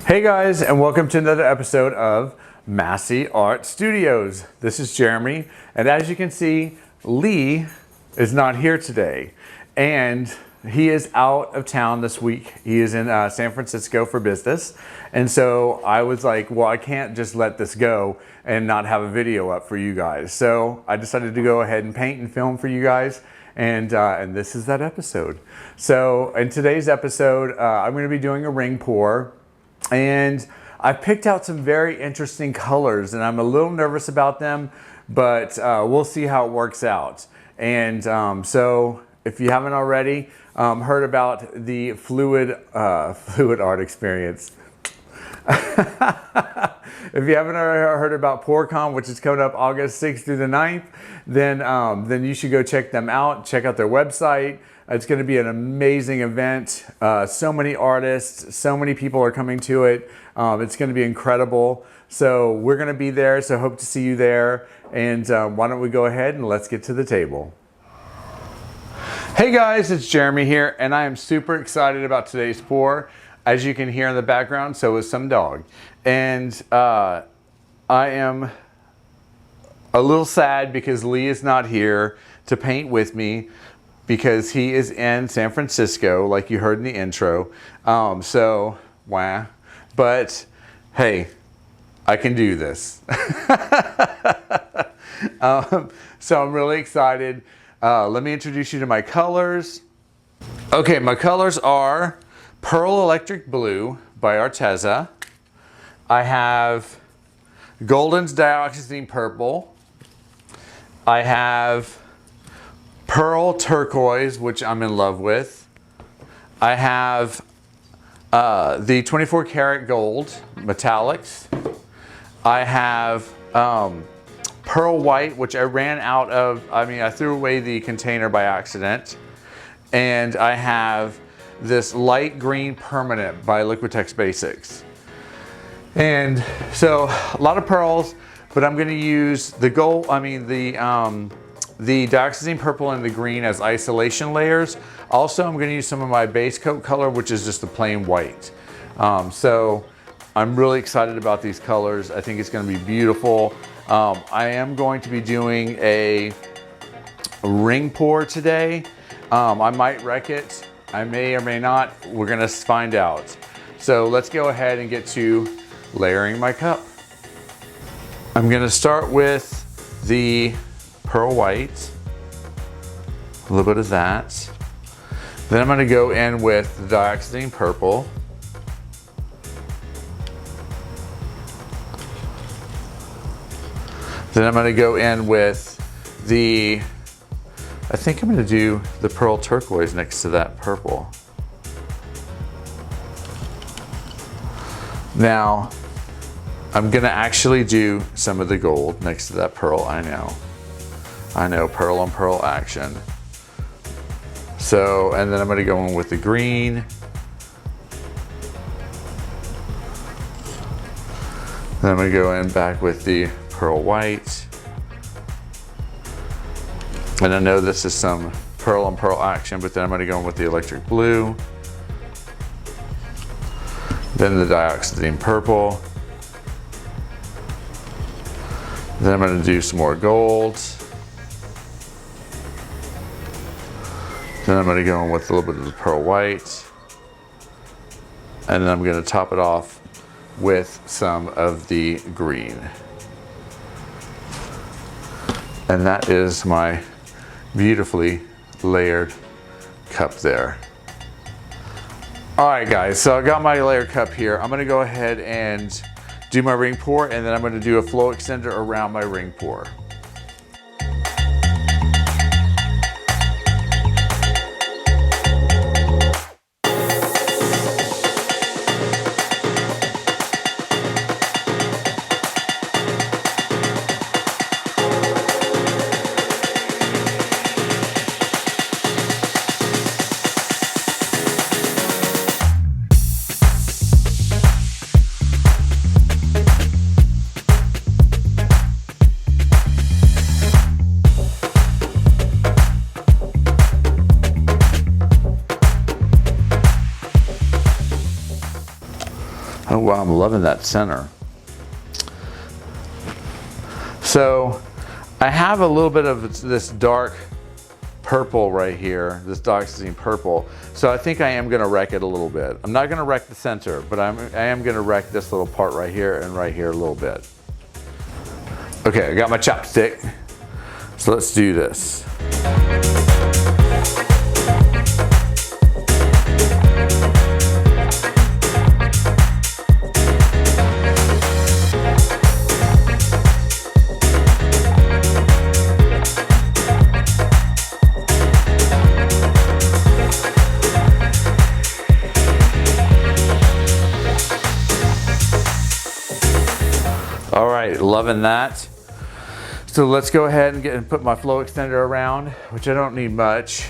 Hey guys, and welcome to another episode of Massey Art Studios. This is Jeremy, and as you can see, Lee is not here today, and he is out of town this week. He is in San Francisco for business, and so I was like, well, I can't just let this go and not have a video up for you guys. So I decided to go ahead and paint and film for you guys, and this is that episode. So in today's episode, I'm going to be doing a ring pour. And I picked out some very interesting colors, and I'm a little nervous about them, but we'll see how it works out. And so if you haven't already heard about the fluid art experience, if you haven't heard about PourCon, which is coming up August 6th through the 9th, then you should go check them out. Check out their website. It's going to be an amazing event. So many artists, so many people are coming to it. It's going to be incredible. So we're going to be there. So hope to see you there. And why don't we go ahead and let's get to the table. Hey guys, it's Jeremy here, and I am super excited about today's pour. As you can hear in the background, so is some dog. And I am a little sad because Lee is not here to paint with me, because he is in San Francisco, like you heard in the intro. So, wow. But, hey, I can do this. So I'm really excited. Let me introduce you to my colors. Okay, my colors are Pearl Electric Blue by Arteza. I have Golden's Dioxazine Purple. I have Pearl Turquoise, which I'm in love with. I have the 24 karat gold metallics. I have Pearl White, which I ran out of, I threw away the container by accident. And I have this light green permanent by Liquitex Basics. And so a lot of pearls, but I'm gonna use the gold, the dioxazine purple and the green as isolation layers. Also, I'm going to use some of my base coat color, which is just the plain white. So I'm really excited about these colors. I think it's going to be beautiful. I am going to be doing a ring pour today. I might wreck it. I may or may not. We're going to find out. So let's go ahead and get to layering my cup. I'm going to start with the Pearl White, a little bit of that. Then I'm going to go in with the Dioxazine Purple. Then I'm going to go in with the, I think I'm going to do the Pearl Turquoise next to that purple. Now, I'm going to actually do some of the gold next to that pearl. I know, pearl on pearl action. So, and then I'm going to go in with the green. Then I'm going to go in back with the pearl white. And I know this is some pearl on pearl action, but then I'm going to go in with the electric blue. Then the dioxazine purple. Then I'm going to do some more gold. Then I'm going to go in with a little bit of the pearl white. And then I'm going to top it off with some of the green. And that is my beautifully layered cup there. All right, guys, so I got my layered cup here. I'm going to go ahead and do my ring pour, and then I'm going to do a flow extender around my ring pour. Oh wow, I'm loving that center. So I have a little bit of this dark purple right here, this dark steam purple. So I think I am gonna wreck it a little bit. I'm not gonna wreck the center, but I am gonna wreck this little part right here and right here a little bit. Okay, I got my chopstick. So let's do this. All right, loving that. So let's go ahead and put my flow extender around, which I don't need much.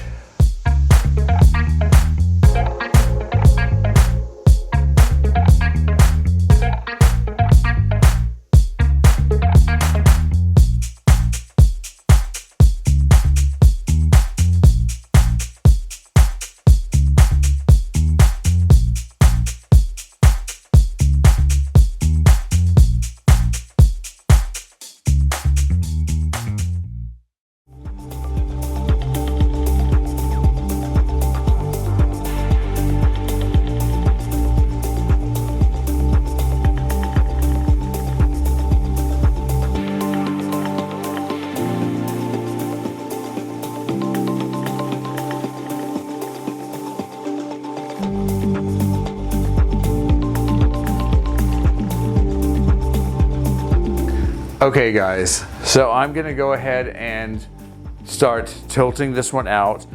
Okay guys, so I'm gonna go ahead and start tilting this one out.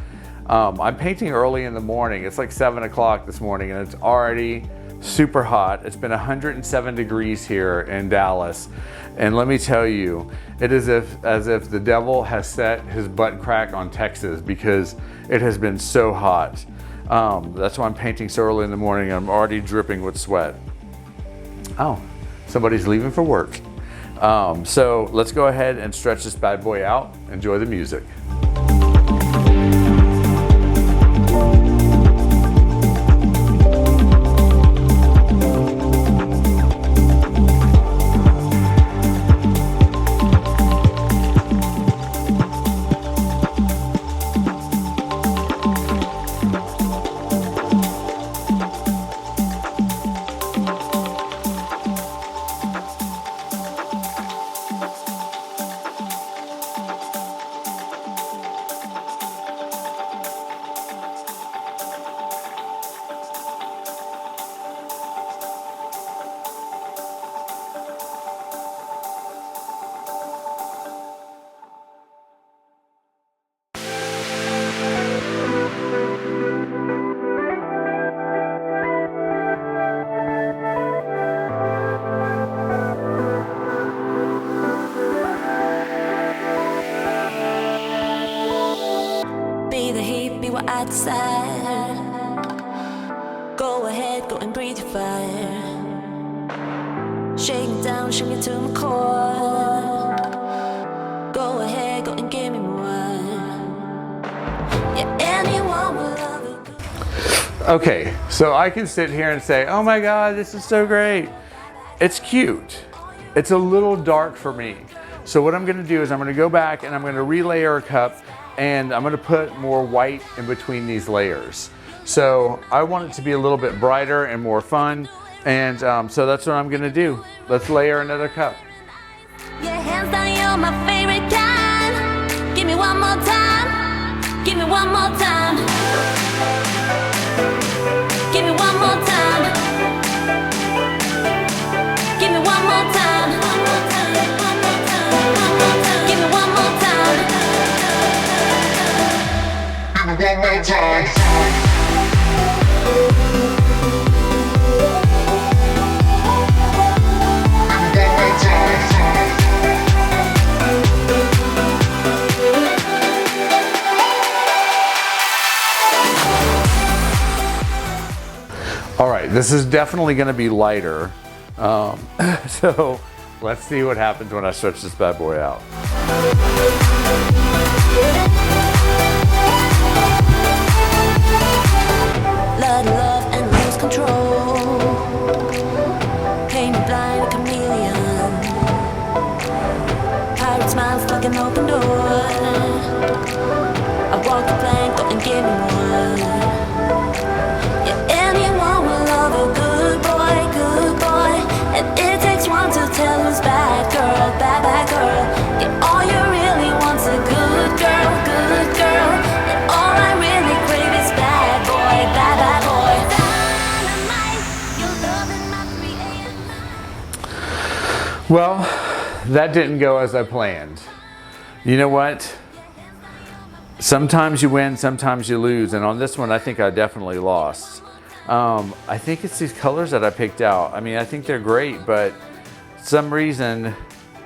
I'm painting early in the morning. It's like 7 o'clock this morning and it's already super hot. It's been 107 degrees here in Dallas. And let me tell you, it is as if the devil has set his butt crack on Texas because it has been so hot. That's why I'm painting so early in the morning. I'm already dripping with sweat. Oh, somebody's leaving for work. So let's go ahead and stretch this bad boy out. Enjoy the music. I desire. Go ahead, go and breathe your fire. Shake me down, shake me to my core. Go ahead, go and give me more. Yeah, anyone will love it. Okay, so I can sit here and say, oh my God, this is so great. It's cute. It's a little dark for me. So what I'm gonna do is I'm gonna go back and I'm gonna relayer a cup and I'm gonna put more white in between these layers. So I want it to be a little bit brighter and more fun. And so that's what I'm gonna do. Let's layer another cup. Yeah, hands down, you're my favorite kind. Give me one more time. Give me one more time. Give me one more time. Give me one more time. One more time. One more time. One more time. Give me one more time. Give me one more time. All right, this is definitely gonna be lighter. So let's see what happens when I stretch this bad boy out. Let love and lose control. like an open door. I walk the plank, go and give me one. Yeah, anyone will love a good boy. And it takes one to tell who's bad girl, bad girl. Yeah, all you really want's a good girl. And all I really crave is bad boy. Dynamite, your love in my 3 a.m. Well, that didn't go as I planned. You know what? Sometimes you win, sometimes you lose. And on this one, I think I definitely lost. I think it's these colors that I picked out. I mean, I think they're great, but some reason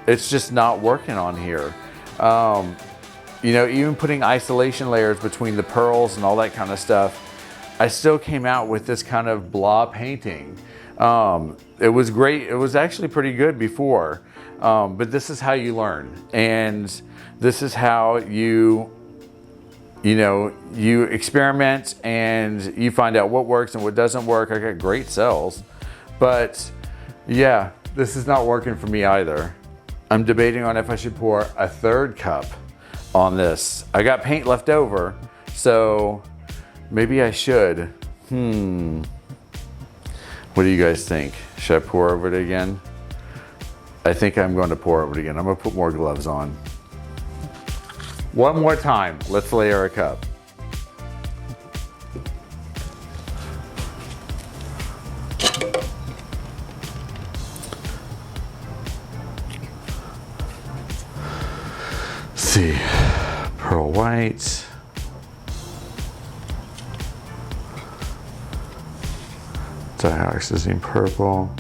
it's just not working on here. You know, even putting isolation layers between the pearls and all that kind of stuff, I still came out with this kind of blah painting. It was great. It was actually pretty good before, but this is how you learn. And this is how you experiment and you find out what works and what doesn't work. I got great cells, but yeah, this is not working for me either. I'm debating on if I should pour a 3rd cup on this. I got paint left over, so maybe I should. What do you guys think? Should I pour over it again? I think I'm going to pour over it again. I'm going to put more gloves on. One more time, let's layer a cup. Let's see, pearl white. Dioxazine purple.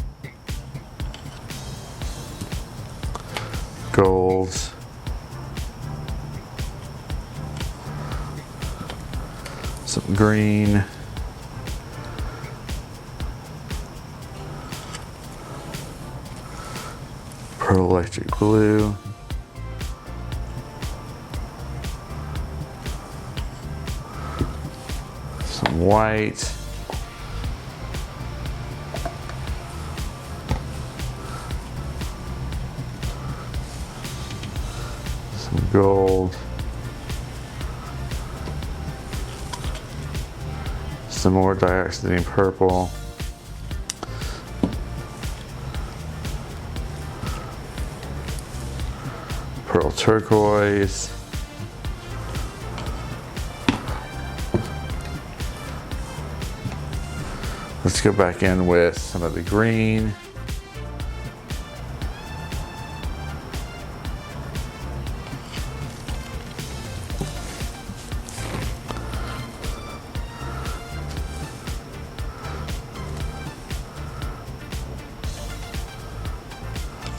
Gold. Some green. Pearl electric blue. Some white. Some gold. Some more dioxazine purple. Pearl turquoise. Let's go back in with some of the green.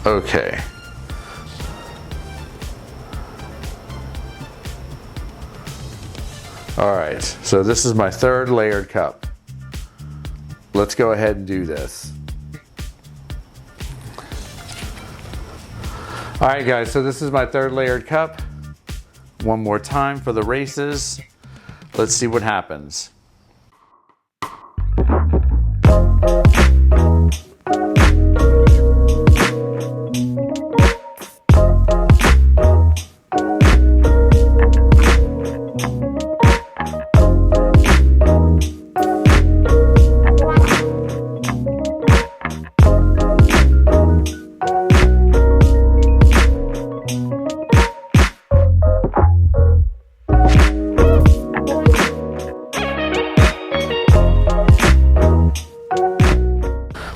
Okay. All right, so this is my 3rd layered cup. Let's go ahead and do this. All right, guys, so this is my 3rd layered cup. One more time for the races. Let's see what happens.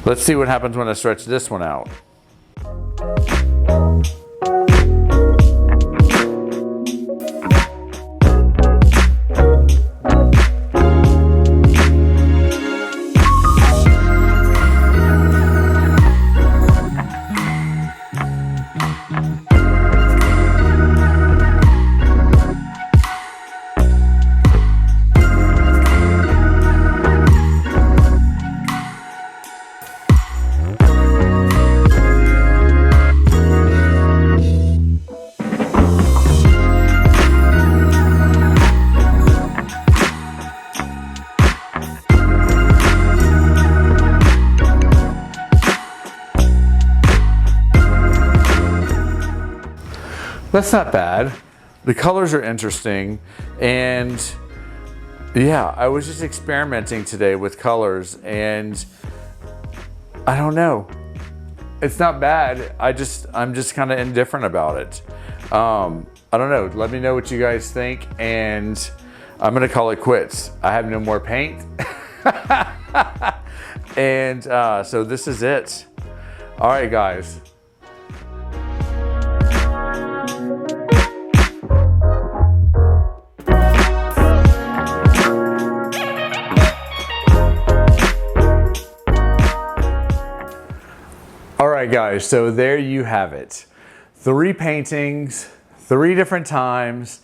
Let's see what happens when I stretch this one out. That's not bad. The colors are interesting, and yeah, I was just experimenting today with colors, and I don't know. It's not bad. I'm just kind of indifferent about it. I don't know. Let me know what you guys think, and I'm gonna call it quits. I have no more paint. And so this is it. All right, guys. All right, guys, so there you have it. 3 paintings, 3 different times.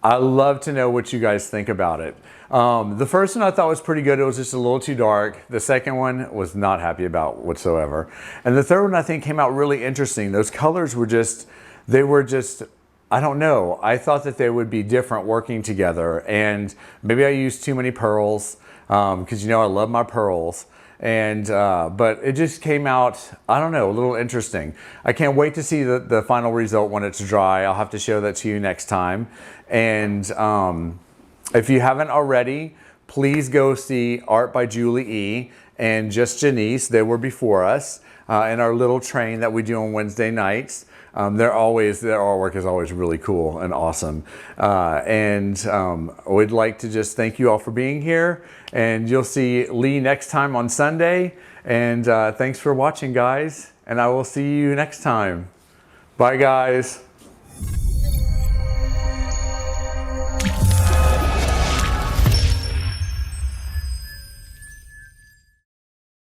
I love to know what you guys think about it. The first one I thought was pretty good. It was just a little too dark. The second one was not happy about whatsoever. And the third one I think came out really interesting. Those colors were just, I don't know. I thought that they would be different working together. And maybe I used too many pearls because you know I love my pearls. And but it just came out, I don't know, a little interesting. I can't wait to see the final result when it's dry. I'll have to show that to you next time. And if you haven't already, please go see Art by Julie E. and Just Janice. They were before us in our little train that we do on Wednesday nights. Their artwork is always really cool and awesome. We'd like to just thank you all for being here. And you'll see Lee next time on Sunday. And thanks for watching, guys. And I will see you next time. Bye, guys.